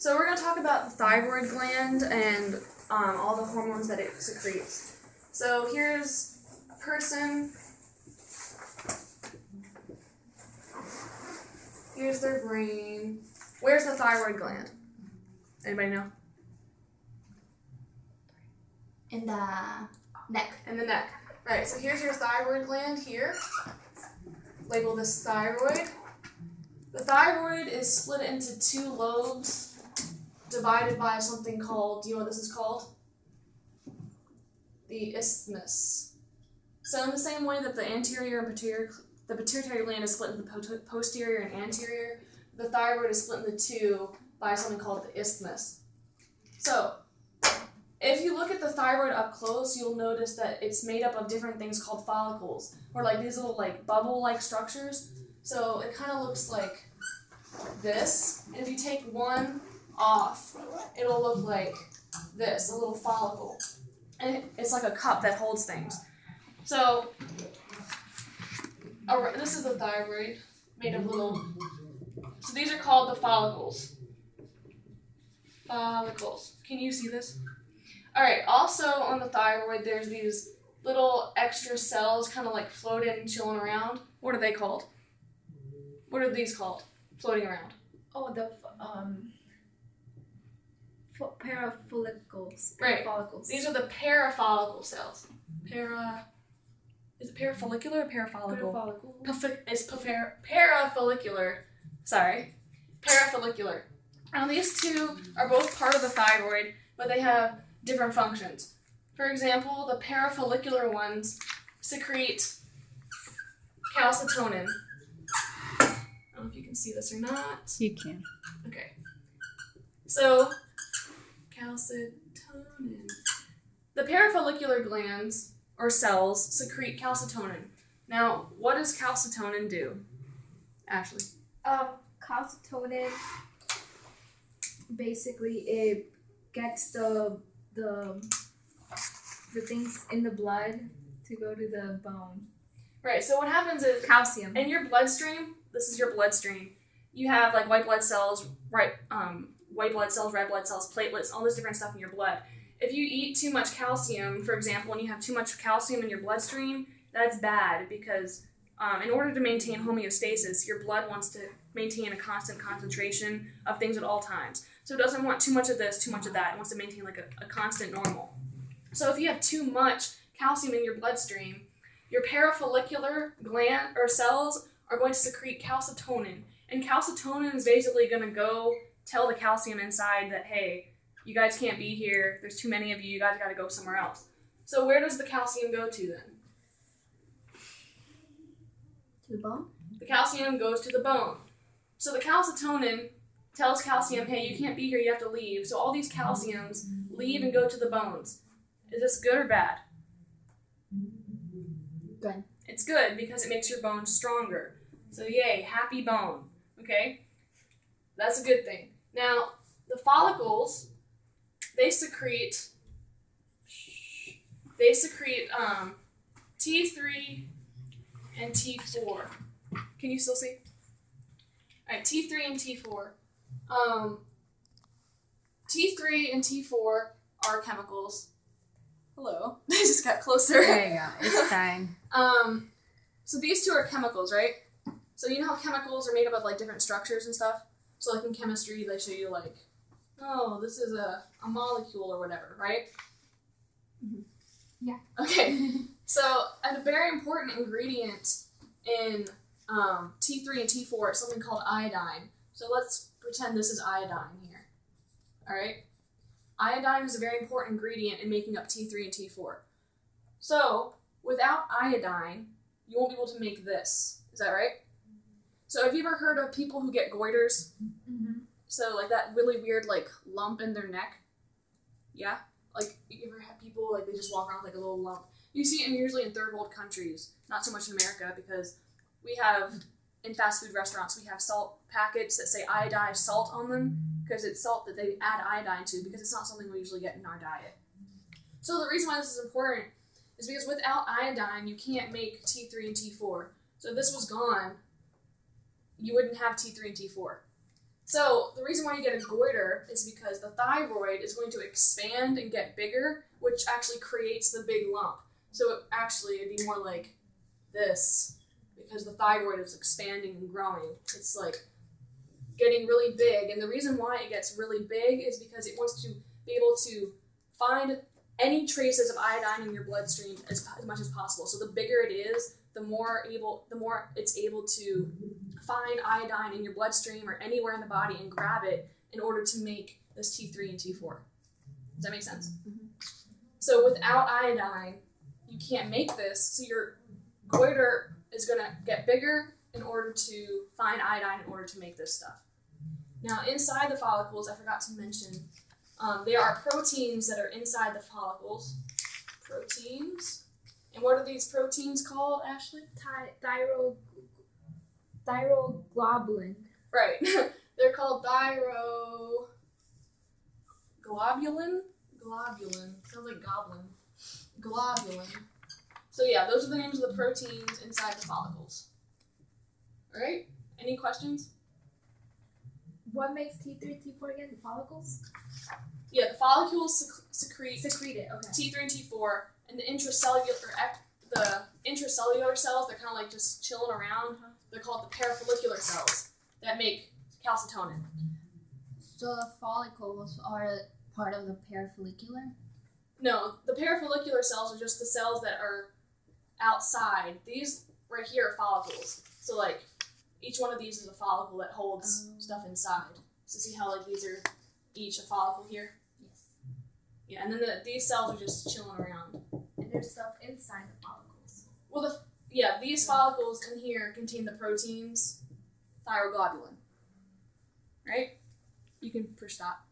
So we're going to talk about the thyroid gland and all the hormones that it secretes. So here's a person. Here's their brain. Where's the thyroid gland? Anybody know? In the neck. In the neck. Right, so here's your thyroid gland here. Label this thyroid. The thyroid is split into two lobes divided by something called, do you know what this is called? The isthmus. So in the same way that the anterior and the pituitary gland is split into the posterior and anterior, the thyroid is split into two by something called the isthmus. So, if you look at the thyroid up close, you'll notice that it's made up of different things called follicles, or like these little like bubble-like structures. So it kind of looks like this. And if you take one off, it'll look like this, a little follicle. And it's like a cup that holds things. So this is the thyroid, made of little. So these are called the follicles. Follicles. Can you see this? All right, also on the thyroid, there's these little extra cells kind of like floating and chilling around. What are they called? What are these called, floating around? Oh, the parafollicles. Right. Parafollicles. These are the parafollicle cells. Is it parafollicular or parafollicle? Parafollicle. It's parafollicular. Sorry. Parafollicular. Now these two are both part of the thyroid, but they have different functions. For example, the parafollicular ones secrete calcitonin. I don't know if you can see this or not. You can. Okay. So, calcitonin. The parafollicular glands, or cells, secrete calcitonin. Now, what does calcitonin do? Ashley? Calcitonin, basically it gets the things in the blood to go to the bone. Right, so what happens is Calcium. in your bloodstream, this is your bloodstream, you have like white blood cells, red blood cells, platelets, all this different stuff in your blood. If you eat too much calcium, for example, and you have too much calcium in your bloodstream, that's bad because in order to maintain homeostasis, your blood wants to maintain a constant concentration of things at all times. So it doesn't want too much of this, too much of that. It wants to maintain like a constant normal. So if you have too much calcium in your bloodstream, your parafollicular gland or cells are going to secrete calcitonin. And calcitonin is basically going to go tell the calcium inside that, hey, you guys can't be here. There's too many of you. You guys got to go somewhere else. So where does the calcium go to then? To the bone? The calcium goes to the bone. So the calcitonin tells calcium, hey, you can't be here, you have to leave. So all these calciums leave and go to the bones. Is this good or bad? Good. It's good because it makes your bones stronger. So yay, happy bone, okay? That's a good thing. Now, the follicles, they secrete T3 and T4. Can you still see? All right, T3 and T4. T3 and T4 are chemicals. Hello. They just got closer. There you go. It's fine. So these two are chemicals, right? So you know how chemicals are made up of like different structures and stuff? So like in chemistry, they show you like, oh, this is a molecule or whatever, right? Mm-hmm. Yeah. Okay. So a very important ingredient in T3 and T4 is something called iodine. So let's pretend this is iodine here. All right? Iodine is a very important ingredient in making up T3 and T4. So without iodine, you won't be able to make this. Is that right? So have you ever heard of people who get goiters? Mm-hmm. So like that really weird like lump in their neck? Yeah? Like you ever have people like they just walk around with like a little lump? You see it usually in third world countries, not so much in America because we have, in fast food restaurants, we have salt packets that say iodized salt on them because it's salt that they add iodine to because it's not something we usually get in our diet. So the reason why this is important is because without iodine, you can't make T3 and T4. So if this was gone, you wouldn't have T3 and T4. So the reason why you get a goiter is because the thyroid is going to expand and get bigger, which actually creates the big lump. So it'd be more like this, because the thyroid is expanding and growing. It's like getting really big, and the reason why it gets really big is because it wants to be able to find any traces of iodine in your bloodstream as much as possible. So the bigger it is, the more it's able to find iodine in your bloodstream or anywhere in the body and grab it in order to make this T3 and T4. Does that make sense? Mm-hmm. So without iodine, you can't make this, so your goiter is going to get bigger in order to find iodine in order to make this stuff. Now inside the follicles, I forgot to mention, there are proteins that are inside the follicles. Proteins. And what are these proteins called, Ashley? Thyroglobulin. Right. They're called thyroglobulin. Globulin. Sounds like goblin. Globulin. So yeah, those are the names of the proteins inside the follicles. Alright? Any questions? What makes T3 and T4 again? The follicles? Yeah, the follicles secrete it, okay. T3 and T4, and the intracellular cells, they're kind of like just chilling around. They're called the parafollicular cells that make calcitonin. So the follicles are part of the parafollicular? No, the parafollicular cells are just the cells that are outside. These right here are follicles. So like each one of these is a follicle that holds stuff inside. So see how like these are each a follicle here? Yes. Yeah, and then these cells are just chilling around. And there's stuff inside the follicles. Well, these follicles in here contain the proteins thyroglobulin. Right? You can push stop.